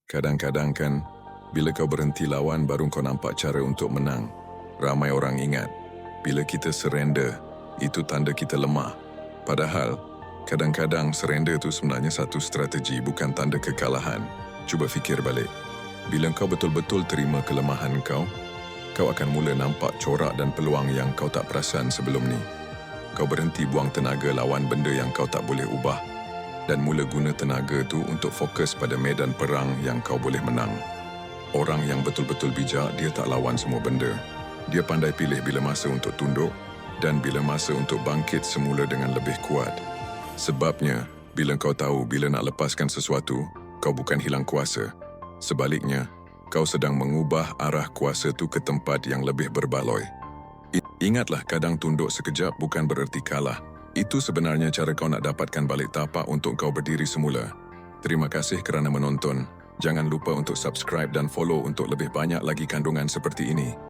Kadang-kadang kan, bila kau berhenti lawan baru kau nampak cara untuk menang. Ramai orang ingat, bila kita surrender, itu tanda kita lemah. Padahal, kadang-kadang surrender itu sebenarnya satu strategi, bukan tanda kekalahan. Cuba fikir balik. Bila kau betul-betul terima kelemahan kau akan mula nampak corak dan peluang yang kau tak perasan sebelum ni. Kau berhenti buang tenaga lawan benda yang kau tak boleh ubah dan mula guna tenaga tu untuk fokus pada medan perang yang kau boleh menang. Orang yang betul-betul bijak, dia tak lawan semua benda. Dia pandai pilih bila masa untuk tunduk dan bila masa untuk bangkit semula dengan lebih kuat. Sebabnya, bila kau tahu bila nak lepaskan sesuatu, kau bukan hilang kuasa. Sebaliknya, kau sedang mengubah arah kuasa tu ke tempat yang lebih berbaloi. Ingatlah, kadang tunduk sekejap bukan bererti kalah. Itu sebenarnya cara kau nak dapatkan balik tapak untuk kau berdiri semula. Terima kasih kerana menonton. Jangan lupa untuk subscribe dan follow untuk lebih banyak lagi kandungan seperti ini.